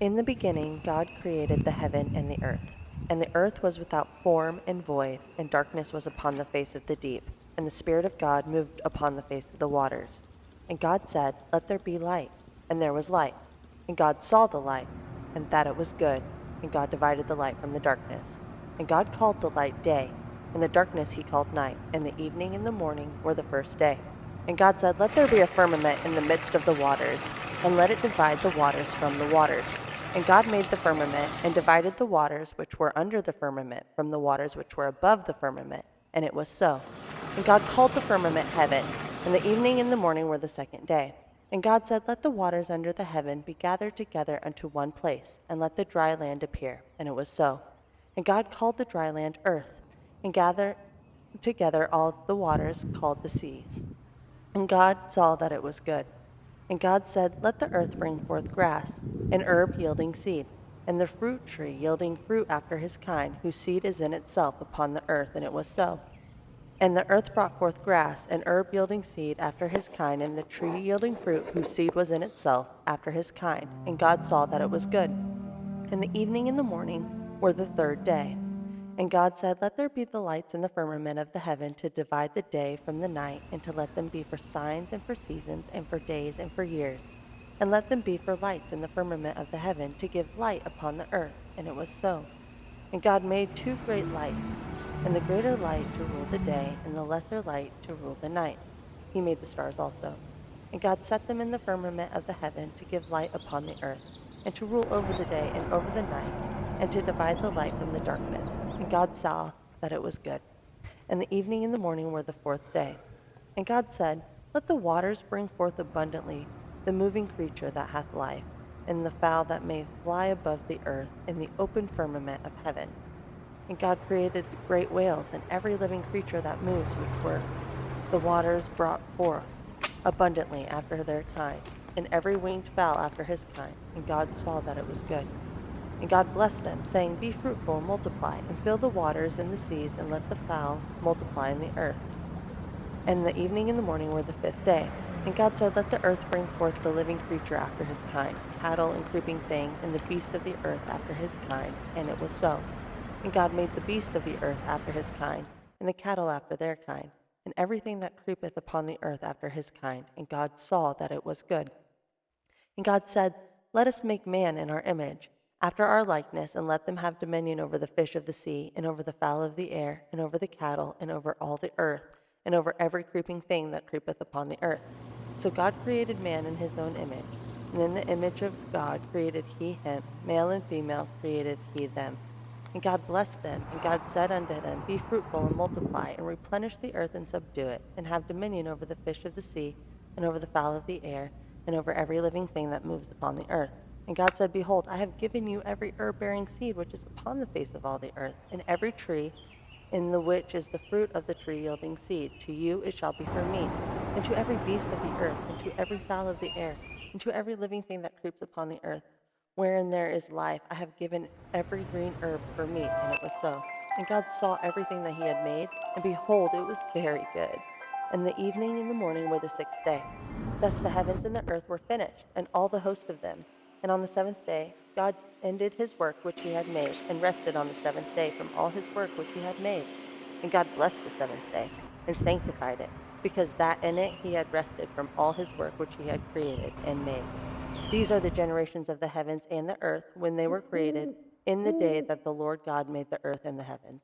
In the beginning, God created the heaven and the earth. And the earth was without form and void, and darkness was upon the face of the deep. And the Spirit of God moved upon the face of the waters. And God said, "Let there be light." And there was light. And God saw the light, and that it was good. And God divided the light from the darkness. And God called the light day, and the darkness he called night. And the evening and the morning were the first day. And God said, "Let there be a firmament in the midst of the waters, and let it divide the waters from the waters." And God made the firmament, and divided the waters which were under the firmament from the waters which were above the firmament. And it was so. And God called the firmament heaven, and the evening and the morning were the second day. And God said, "Let the waters under the heaven be gathered together unto one place, and let the dry land appear." And it was so. And God called the dry land earth, and gathered together all the waters called the seas. And God saw that it was good. And God said, "Let the earth bring forth grass, and herb yielding seed, and the fruit tree yielding fruit after his kind, whose seed is in itself upon the earth." And it was so. And the earth brought forth grass, and herb yielding seed after his kind, and the tree yielding fruit, whose seed was in itself after his kind. And God saw that it was good. And the evening and the morning were the third day. And God said, "Let there be the lights in the firmament of the heaven to divide the day from the night, and to let them be for signs and for seasons and for days and for years. And let them be for lights in the firmament of the heaven to give light upon the earth." And it was so. And God made two great lights, and the greater light to rule the day, and the lesser light to rule the night. He made the stars also. And God set them in the firmament of the heaven to give light upon the earth, and to rule over the day and over the night, and to divide the light from the darkness. And God saw that it was good. And the evening and the morning were the fourth day. And God said, "Let the waters bring forth abundantly the moving creature that hath life, and the fowl that may fly above the earth in the open firmament of heaven." And God created the great whales and every living creature that moves, which were the waters brought forth abundantly after their kind, and every winged fowl after his kind. And God saw that it was good. And God blessed them, saying, "Be fruitful and multiply, and fill the waters and the seas, and let the fowl multiply in the earth." And the evening and the morning were the fifth day. And God said, "Let the earth bring forth the living creature after his kind, cattle and creeping thing, and the beast of the earth after his kind." And it was so. And God made the beast of the earth after his kind, and the cattle after their kind, and everything that creepeth upon the earth after his kind. And God saw that it was good. And God said, "Let us make man in our image, after our likeness, and let them have dominion over the fish of the sea, and over the fowl of the air, and over the cattle, and over all the earth, and over every creeping thing that creepeth upon the earth." So God created man in his own image, and in the image of God created he him, male and female created he them. And God blessed them, and God said unto them, "Be fruitful and multiply, and replenish the earth and subdue it, and have dominion over the fish of the sea, and over the fowl of the air, and over every living thing that moves upon the earth." And God said, "Behold, I have given you every herb-bearing seed which is upon the face of all the earth, and every tree in the which is the fruit of the tree yielding seed. To you it shall be for meat, and to every beast of the earth, and to every fowl of the air, and to every living thing that creeps upon the earth, wherein there is life, I have given every green herb for meat." And it was so. And God saw everything that he had made, and behold, it was very good. And the evening and the morning were the sixth day. Thus the heavens and the earth were finished, and all the host of them. And on the seventh day God ended his work which he had made, and rested on the seventh day from all his work which he had made. And God blessed the seventh day, and sanctified it, because that in it he had rested from all his work which he had created and made. These are the generations of the heavens and the earth when they were created, in the day that the Lord God made the earth and the heavens.